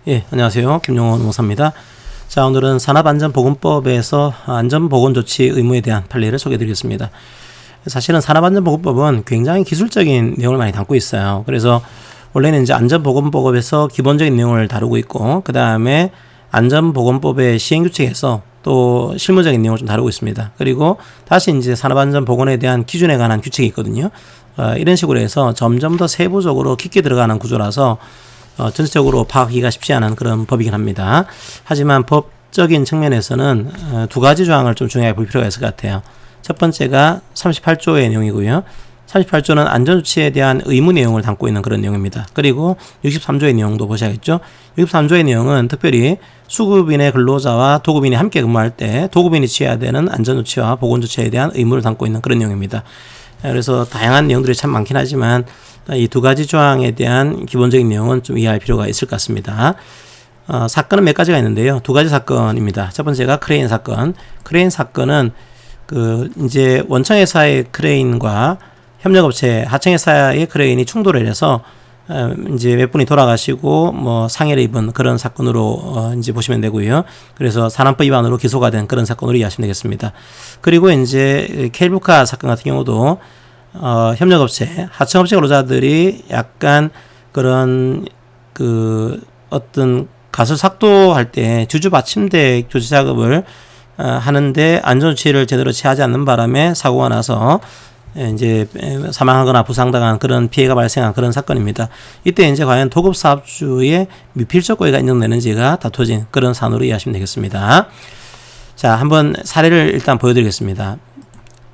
예, 안녕하세요. 김용원 목사입니다. 자, 오늘은 산업안전보건법에서 안전보건조치 의무에 대한 판례를 소개해드리겠습니다. 사실은 산업안전보건법은 굉장히 기술적인 내용을 많이 담고 있어요. 그래서 원래는 이제 안전보건법에서 기본적인 내용을 다루고 있고, 그 다음에 안전보건법의 시행규칙에서 또 실무적인 내용을 좀 다루고 있습니다. 그리고 다시 이제 산업안전보건에 대한 기준에 관한 규칙이 있거든요. 이런 식으로 해서 점점 더 세부적으로 깊게 들어가는 구조라서 전체적으로 파악하기가 쉽지 않은 그런 법이긴 합니다. 하지만 법적인 측면에서는 두 가지 조항을 좀 중요하게 볼 필요가 있을 것 같아요. 첫 번째가 38조의 내용이고요. 38조는 안전조치에 대한 의무 내용을 담고 있는 그런 내용입니다. 그리고 63조의 내용도 보셔야겠죠. 63조의 내용은 특별히 수급인의 근로자와 도급인이 함께 근무할 때 도급인이 취해야 되는 안전조치와 보건조치에 대한 의무를 담고 있는 그런 내용입니다. 그래서 다양한 내용들이 참 많긴 하지만 이 두 가지 조항에 대한 기본적인 내용은 좀 이해할 필요가 있을 것 같습니다. 사건은 몇 가지가 있는데요. 두 가지 사건입니다. 첫 번째가 크레인 사건. 크레인 사건은 이제 원청회사의 크레인과 협력업체 하청회사의 크레인이 충돌을 해서 이제 몇 분이 돌아가시고 뭐 상해를 입은 그런 사건으로 이제 보시면 되고요. 그래서 산안법 위반으로 기소가 된 그런 사건으로 이해하시면 되겠습니다. 그리고 이제 케이블카 사건 같은 경우도 협력업체, 하청업체 근로자들이 약간 그런 어떤 가설 삭도할 때 주주받침대 교체 작업을 하는데 안전조치를 제대로 취하지 않는 바람에 사고가 나서 이제 사망하거나 부상당한 그런 피해가 발생한 그런 사건입니다. 이때 이제 과연 도급사업주의 미필적 고의가 인정되는지가 다투어진 그런 사안으로 이해하시면 되겠습니다. 자, 한번 사례를 일단 보여드리겠습니다.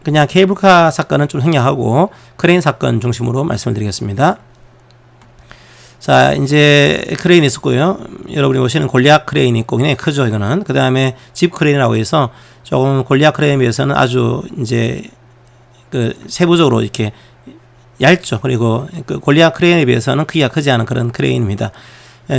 그냥 케이블카 사건은 좀 생략하고 크레인 사건 중심으로 말씀을 드리겠습니다. 자, 이제 크레인이 있었고요. 여러분이 보시는 골리앗 크레인이 있고 굉장히 크죠, 이거는. 그 다음에 집 크레인이라고 해서 조금 골리앗 크레인에 비해서는 아주 이제 세부적으로 이렇게 얇죠. 그리고 골리앗 크레인에 비해서는 크기가 크지 않은 그런 크레인입니다.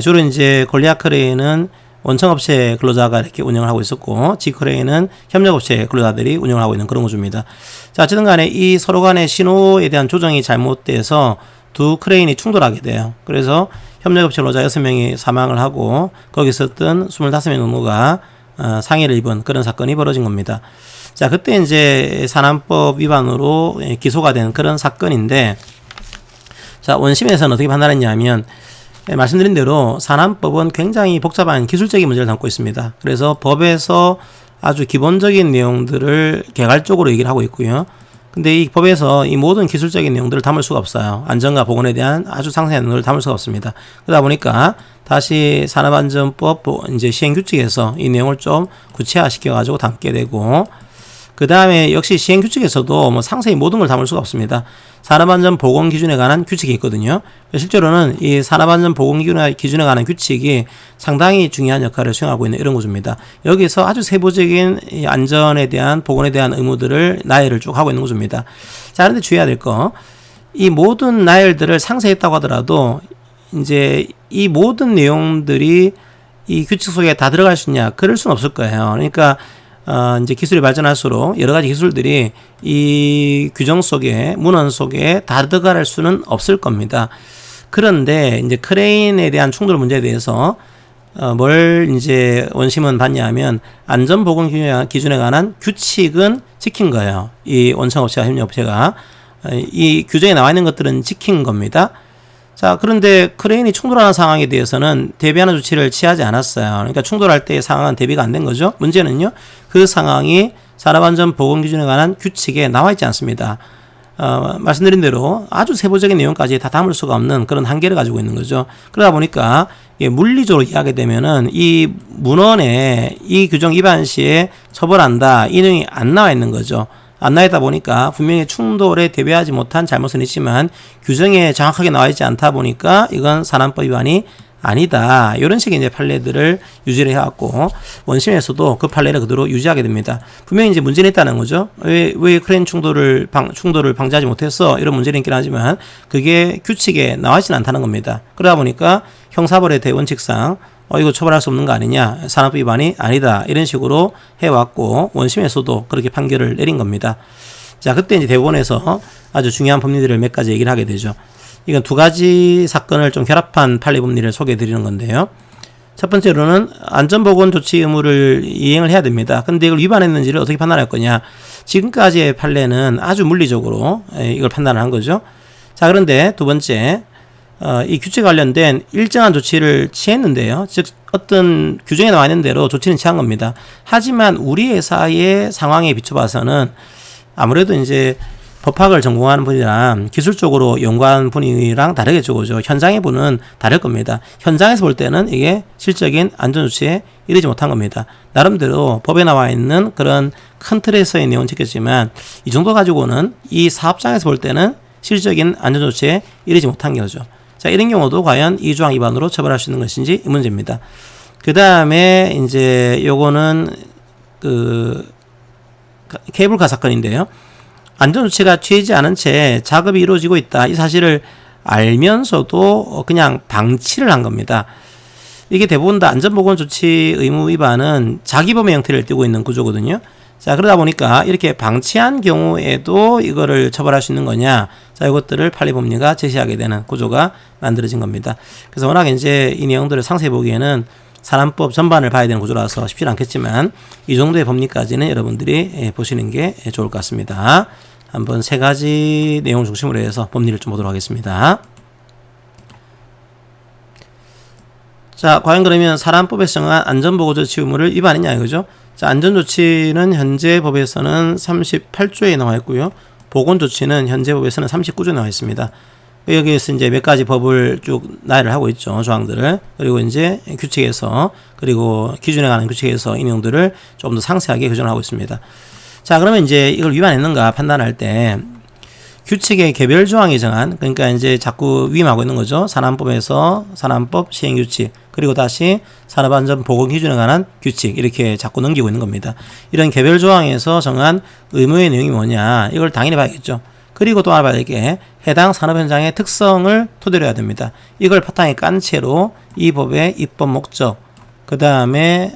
주로 이제 골리앗 크레인은 원청업체 근로자가 이렇게 운영을 하고 있었고, G크레인은 협력업체 근로자들이 운영을 하고 있는 그런 구조입니다. 자, 어쨌든 간에 이 서로 간의 신호에 대한 조정이 잘못돼서 두 크레인이 충돌하게 돼요. 그래서 협력업체 근로자 6명이 사망을 하고 거기 있었던 25명 정도가 상해를 입은 그런 사건이 벌어진 겁니다. 자, 그때 이제 산안법 위반으로 기소가 된 그런 사건인데, 자, 원심에서는 어떻게 판단했냐면, 말씀드린 대로 산안법은 굉장히 복잡한 기술적인 문제를 담고 있습니다. 그래서 법에서 아주 기본적인 내용들을 개괄적으로 얘기를 하고 있고요. 근데 이 법에서 이 모든 기술적인 내용들을 담을 수가 없어요. 안전과 보건에 대한 아주 상세한 내용을 담을 수가 없습니다. 그러다 보니까 다시 산업안전법 이제 시행규칙에서 이 내용을 좀 구체화시켜가지고 담게 되고, 그 다음에 역시 시행규칙에서도 뭐 상세히 모든 걸 담을 수가 없습니다. 산업안전보건 기준에 관한 규칙이 있거든요. 실제로는 이 산업안전보건 기준에 관한 규칙이 상당히 중요한 역할을 수행하고 있는 이런 구조입니다. 여기서 아주 세부적인 이 안전에 대한 보건에 대한 의무들을 나열을 쭉 하고 있는 구조입니다. 자, 그런데 주의해야 될 거, 이 모든 나열들을 상세히 했다고 하더라도 이제 이 모든 내용들이 이 규칙 속에 다 들어갈 수 있냐, 그럴 수는 없을 거예요. 그러니까 이제 기술이 발전할수록 여러 가지 기술들이 이 규정 속에, 문헌 속에 다 들어갈 수는 없을 겁니다. 그런데 이제 크레인에 대한 충돌 문제에 대해서 뭘 이제 원심은 봤냐 하면 안전보건 기준에 관한 규칙은 지킨 거예요. 이 원청업체와 협력업체가 이 규정에 나와 있는 것들은 지킨 겁니다. 자, 그런데 크레인이 충돌하는 상황에 대해서는 대비하는 조치를 취하지 않았어요. 그러니까 충돌할 때의 상황은 대비가 안 된 거죠. 문제는요, 그 상황이 산업안전보건기준에 관한 규칙에 나와 있지 않습니다. 말씀드린 대로 아주 세부적인 내용까지 다 담을 수가 없는 그런 한계를 가지고 있는 거죠. 그러다 보니까 물리적으로 이해하게 되면은 이 문헌에 이 규정 위반 시에 처벌한다, 이 내용이 안 나와 있는 거죠. 안 나와 있다 보니까 분명히 충돌에 대비하지 못한 잘못은 있지만 규정에 정확하게 나와 있지 않다 보니까 이건 산안법 위반이 아니다, 이런 식의 이제 판례들을 유지를 해왔고, 원심에서도 그 판례를 그대로 유지하게 됩니다. 분명히 이제 문제는 있다는 거죠. 왜 크레인 충돌을 방지하지 못했어, 이런 문제는 있긴 하지만 그게 규칙에 나와 있지는 않다는 겁니다. 그러다 보니까 형사벌의 대원칙상 이거 처벌할 수 없는 거 아니냐, 산업법 위반이 아니다, 이런 식으로 해왔고, 원심에서도 그렇게 판결을 내린 겁니다. 자, 그때 이제 대법원에서 아주 중요한 법리들을 몇 가지 얘기를 하게 되죠. 이건 두 가지 사건을 좀 결합한 판례 법리를 소개해 드리는 건데요. 첫 번째로는 안전보건조치 의무를 이행을 해야 됩니다. 근데 이걸 위반했는지를 어떻게 판단할 거냐. 지금까지의 판례는 아주 물리적으로 이걸 판단을 한 거죠. 자, 그런데 두 번째, 이 규칙 관련된 일정한 조치를 취했는데요. 즉 어떤 규정에 나와 있는 대로 조치는 취한 겁니다. 하지만 우리 회사의 상황에 비춰봐서는 아무래도 이제 법학을 전공하는 분이랑 기술적으로 연구하는 분이랑 다르겠죠. 그죠? 현장의 분은 다를 겁니다. 현장에서 볼 때는 이게 실적인 안전조치에 이르지 못한 겁니다. 나름대로 법에 나와 있는 그런 큰 틀에서의 내용은 지켰지만 이 정도 가지고는 이 사업장에서 볼 때는 실적인 안전조치에 이르지 못한 거죠. 자, 이런 경우도 과연 이 조항 위반으로 처벌할 수 있는 것인지 이 문제입니다. 그 다음에 이제 요거는 케이블카 사건인데요. 안전조치가 취하지 않은 채 작업이 이루어지고 있다. 이 사실을 알면서도 그냥 방치를 한 겁니다. 이게 대부분 다 안전보건조치 의무 위반은 자기범의 형태를 띠고 있는 구조거든요. 자, 그러다 보니까 이렇게 방치한 경우에도 이거를 처벌할 수 있는 거냐. 자, 이것들을 판례법리가 제시하게 되는 구조가 만들어진 겁니다. 그래서 워낙 이제 이 내용들을 상세히 보기에는 산안법 전반을 봐야 되는 구조라서 쉽지는 않겠지만 이 정도의 법리까지는 여러분들이 보시는 게 좋을 것 같습니다. 한번 세 가지 내용 중심으로 해서 법리를 좀 보도록 하겠습니다. 자, 과연 그러면 산안법에서 정한 안전보건조치 의무를 위반했냐 이거죠. 자, 안전조치는 현재 법에서는 38조에 나와 있고요. 보건조치는 현재 법에서는 39조에 나와 있습니다. 여기에서 이제 몇 가지 법을 쭉 나열을 하고 있죠. 조항들을. 그리고 이제 규칙에서, 그리고 기준에 관한 규칙에서 이 내용들을 좀 더 상세하게 규정을 하고 있습니다. 자, 그러면 이제 이걸 위반했는가 판단할 때 규칙의 개별 조항이 정한, 그러니까 이제 자꾸 위임하고 있는 거죠. 산안법에서 산안법 시행규칙, 그리고 다시 산업안전보건기준에 관한 규칙, 이렇게 자꾸 넘기고 있는 겁니다. 이런 개별 조항에서 정한 의무의 내용이 뭐냐, 이걸 당연히 봐야겠죠. 그리고 또 알아봐야 될 게 해당 산업 현장의 특성을 토대로 해야 됩니다. 이걸 바탕에 깐 채로 이 법의 입법 목적, 그 다음에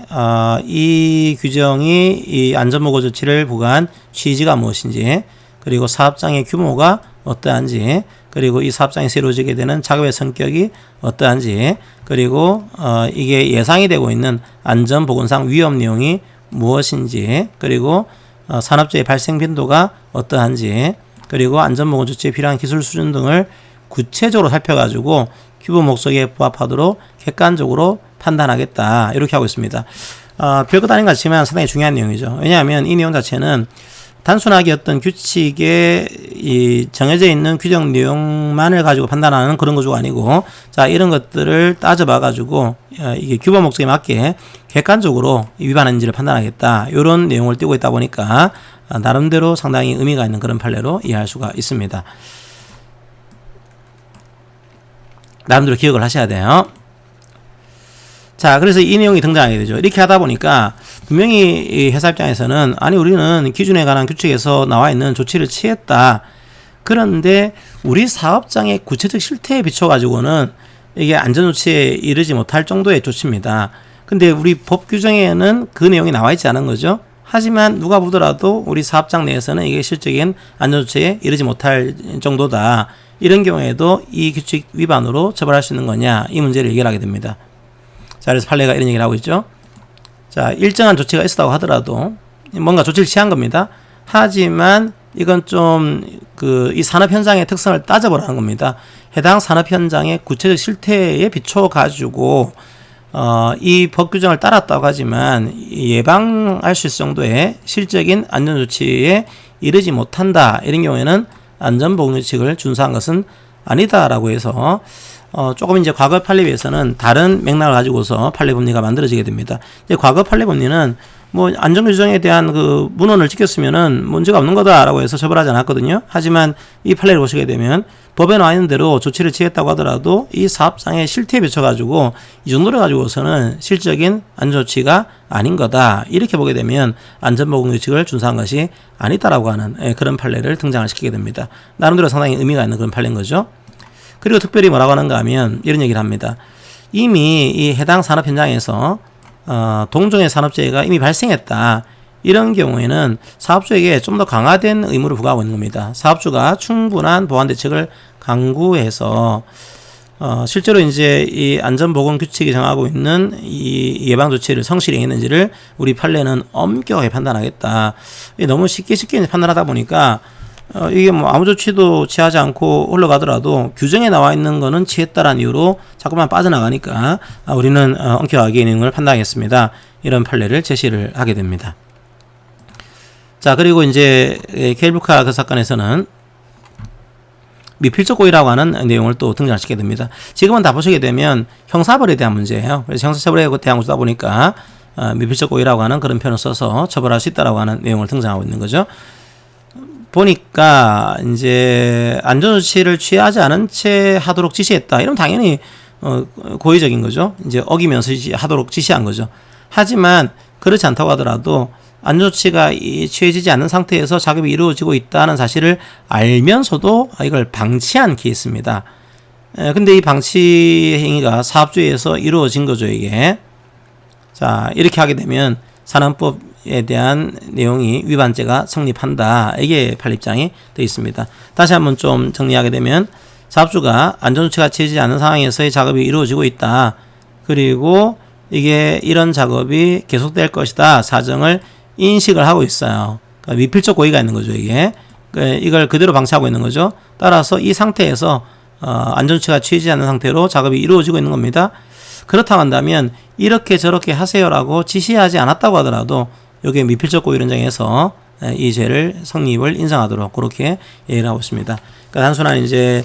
이 규정이 이 안전보건 조치를 부과한 취지가 무엇인지, 그리고 사업장의 규모가 어떠한지, 그리고 이 사업장이 이루어지게 되는 작업의 성격이 어떠한지, 그리고 이게 예상이 되고 있는 안전보건상 위험 내용이 무엇인지, 그리고 산업재해 발생 빈도가 어떠한지, 그리고 안전보건 조치에 필요한 기술 수준 등을 구체적으로 살펴가지고 규모 목적에 부합하도록 객관적으로 판단하겠다. 이렇게 하고 있습니다. 별것 아닌 것 같지만 상당히 중요한 내용이죠. 왜냐하면 이 내용 자체는 단순하게 어떤 규칙에 이 정해져 있는 규정 내용만을 가지고 판단하는 그런 구조가 아니고, 자, 이런 것들을 따져봐 가지고 이게 규모 목적에 맞게 객관적으로 위반한지를 판단하겠다. 이런 내용을 띄고 있다 보니까 나름대로 상당히 의미가 있는 그런 판례로 이해할 수가 있습니다. 나름대로 기억을 하셔야 돼요. 자, 그래서 이 내용이 등장하게 되죠. 이렇게 하다 보니까 분명히 이 회사 입장에서는 아니 우리는 기준에 관한 규칙에서 나와 있는 조치를 취했다. 그런데 우리 사업장의 구체적 실태에 비춰가지고는 이게 안전조치에 이르지 못할 정도의 조치입니다. 근데 우리 법 규정에는 그 내용이 나와 있지 않은 거죠. 하지만 누가 보더라도 우리 사업장 내에서는 이게 실적인 안전조치에 이르지 못할 정도다. 이런 경우에도 이 규칙 위반으로 처벌할 수 있는 거냐, 이 문제를 해결하게 됩니다. 자, 그래서 판례가 이런 얘기를 하고 있죠. 자, 일정한 조치가 있었다고 하더라도 뭔가 조치를 취한 겁니다. 하지만 이건 좀 이 산업 현장의 특성을 따져보라는 겁니다. 해당 산업 현장의 구체적 실태에 비춰 가지고 이 법 규정을 따랐다고 하지만 예방할 수 있을 정도의 실적인 안전조치에 이르지 못한다. 이런 경우에는 안전보건규칙을 준수한 것은 아니다라고 해서 조금 이제 과거 판례에 비해서는 다른 맥락을 가지고서 판례법리가 만들어지게 됩니다. 이제 과거 판례법리는 뭐 안전규정에 대한 그 문헌을 지켰으면은 문제가 없는 거다라고 해서 처벌하지 않았거든요. 하지만 이 판례를 보시게 되면 법에 나와 있는 대로 조치를 취했다고 하더라도 이 사업장의 실태에 비춰가지고 이 정도를 가지고서는 실적인 안전조치가 아닌 거다. 이렇게 보게 되면 안전보건규칙을 준수한 것이 아니다라고 하는 그런 판례를 등장을 시키게 됩니다. 나름대로 상당히 의미가 있는 그런 판례인 거죠. 그리고 특별히 뭐라고 하는가 하면 이런 얘기를 합니다. 이미 이 해당 산업 현장에서 동종의 산업재해가 이미 발생했다. 이런 경우에는 사업주에게 좀 더 강화된 의무를 부과하고 있는 겁니다. 사업주가 충분한 보완 대책을 강구해서 실제로 이제 이 안전보건 규칙이 정하고 있는 이 예방 조치를 성실히 했는지를 우리 판례는 엄격하게 판단하겠다. 너무 쉽게 판단하다 보니까 이게 뭐 아무 조치도 취하지 않고 흘러가더라도 규정에 나와 있는 거는 취했다라는 이유로 자꾸만 빠져나가니까 우리는 엄격하게 있는 걸 판단하겠습니다. 이런 판례를 제시를 하게 됩니다. 자, 그리고 이제 케이블카 그 사건에서는 미필적 고의라고 하는 내용을 또 등장시키게 됩니다. 지금은 다 보시게 되면 형사벌에 대한 문제예요. 그래서 형사처벌에 대한 것이다 보니까 미필적 고의라고 하는 그런 표현을 써서 처벌할 수 있다라고 하는 내용을 등장하고 있는 거죠. 보니까 이제 안전조치를 취하지 않은 채 하도록 지시했다. 이러면 당연히 고의적인 거죠. 이제 어기면서 하도록 지시한 거죠. 하지만 그렇지 않다고 하더라도 안전조치가 취해지지 않는 상태에서 작업이 이루어지고 있다는 사실을 알면서도 이걸 방치한 케이스입니다. 근데 이 방치 행위가 사업주의에서 이루어진 거죠, 이게. 자, 이렇게 하게 되면 산안법에 대한 내용이 위반죄가 성립한다. 이게 판례 입장이 되어 있습니다. 다시 한번 좀 정리하게 되면 사업주가 안전조치가 취해지지 않은 상황에서의 작업이 이루어지고 있다. 그리고 이게 이런 작업이 계속될 것이다. 사정을 인식을 하고 있어요. 그러니까 미필적 고의가 있는 거죠, 이게. 이걸 그대로 방치하고 있는 거죠. 따라서 이 상태에서 안전조치가 취해지지 않는 상태로 작업이 이루어지고 있는 겁니다. 그렇다고 한다면 이렇게 저렇게 하세요라고 지시하지 않았다고 하더라도 여기에 미필적 고의 현장에서 이 죄를 성립을 인정하도록 그렇게 얘기를 하고 있습니다. 그러니까 단순한 이제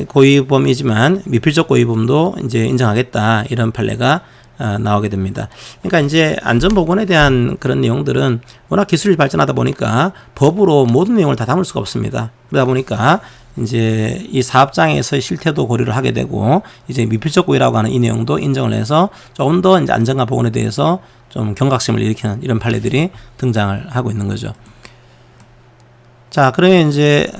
고의범이지만 미필적 고의범도 이제 인정하겠다, 이런 판례가 나오게 됩니다. 그러니까 이제 안전보건에 대한 그런 내용들은 워낙 기술이 발전하다 보니까 법으로 모든 내용을 다 담을 수가 없습니다. 그러다 보니까 이제 이 사업장에서의 실태도 고려를 하게 되고 이제 미필적 고의라고 하는 이 내용도 인정을 해서 조금 더 이제 안전과 보건에 대해서 좀 경각심을 일으키는 이런 판례들이 등장을 하고 있는 거죠. 자, 그러면 이제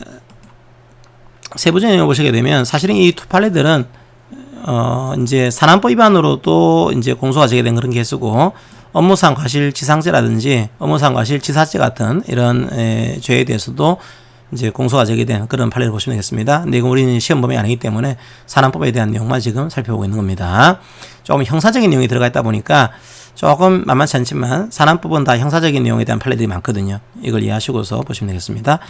세부적인 내용을 보시게 되면 사실은 이 두 판례들은 이제 산안법 위반으로도 이제 공소가 제기된 그런 케이스고, 업무상 과실치상죄라든지 업무상 과실치사죄 같은 이런 죄에 대해서도 이제 공소가 제기된 그런 판례를 보시면 되겠습니다. 근데 이건 우리는 시험 범위 아니기 때문에 산안법에 대한 내용만 지금 살펴보고 있는 겁니다. 조금 형사적인 내용이 들어가 있다 보니까 조금 만만치 않지만 산안법은 다 형사적인 내용에 대한 판례들이 많거든요. 이걸 이해하시고서 보시면 되겠습니다.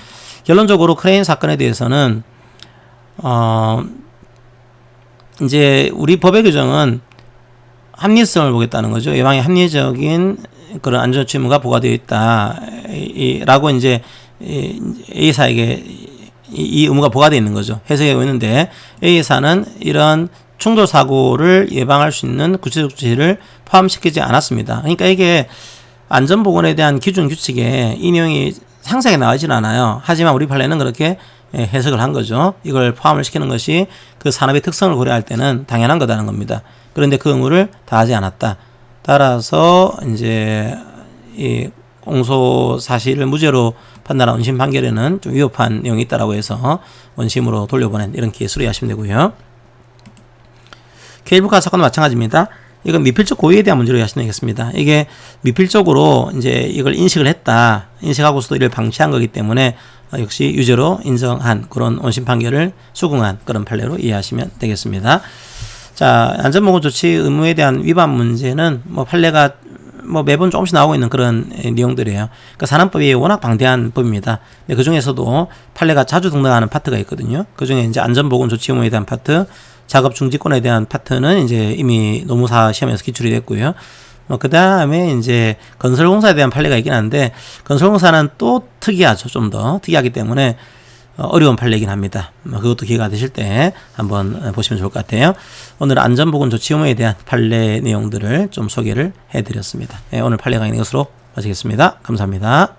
결론적으로 크레인 사건에 대해서는 이제 우리 법의 규정은 합리성을 보겠다는 거죠. 예방에 합리적인 그런 안전조치 의무가 부과되어 있다. 라고 이제 A사에게 이 의무가 부과되어 있는 거죠. 해석하고 있는데 A사는 이런 충돌 사고를 예방할 수 있는 구체적 조치를 포함시키지 않았습니다. 그러니까 이게 안전보건에 대한 기준 규칙에 이 내용이 상세하게 나오진 않아요. 하지만 우리 판례는 그렇게 해석을 한 거죠. 이걸 포함을 시키는 것이 그 산업의 특성을 고려할 때는 당연한 거다는 겁니다. 그런데 그 의무를 다하지 않았다. 따라서 이제 이 공소 사실을 무죄로 판단한 원심 판결에는 좀 위협한 내용이 있다라고 해서 원심으로 돌려보낸 이런 케이스로 이해하시면 되고요. 케이블카 사건은 마찬가지입니다. 이건 미필적 고의에 대한 문제로 이해하시면 되겠습니다. 이게 미필적으로 이제 이걸 인식을 했다. 인식하고서도 이를 방치한 거기 때문에 역시 유죄로 인정한 그런 원심 판결을 수긍한 그런 판례로 이해하시면 되겠습니다. 자, 안전보건 조치 의무에 대한 위반 문제는 뭐 판례가 뭐 매번 조금씩 나오고 있는 그런 내용들이에요. 그러니까 산안법이 워낙 방대한 법입니다. 근데 그 중에서도 판례가 자주 등장하는 파트가 있거든요. 그 중에 이제 안전보건 조치 의무에 대한 파트, 작업 중지권에 대한 파트는 이제 이미 노무사 시험에서 기출이 됐고요. 그 다음에 이제 건설공사에 대한 판례가 있긴 한데, 건설공사는 또 특이하죠. 좀 더 특이하기 때문에 어려운 판례이긴 합니다. 그것도 기회가 되실 때 한번 보시면 좋을 것 같아요. 오늘 안전보건 조치 의무에 대한 판례 내용들을 좀 소개를 해드렸습니다. 오늘 판례 강의 이것으로 마치겠습니다. 감사합니다.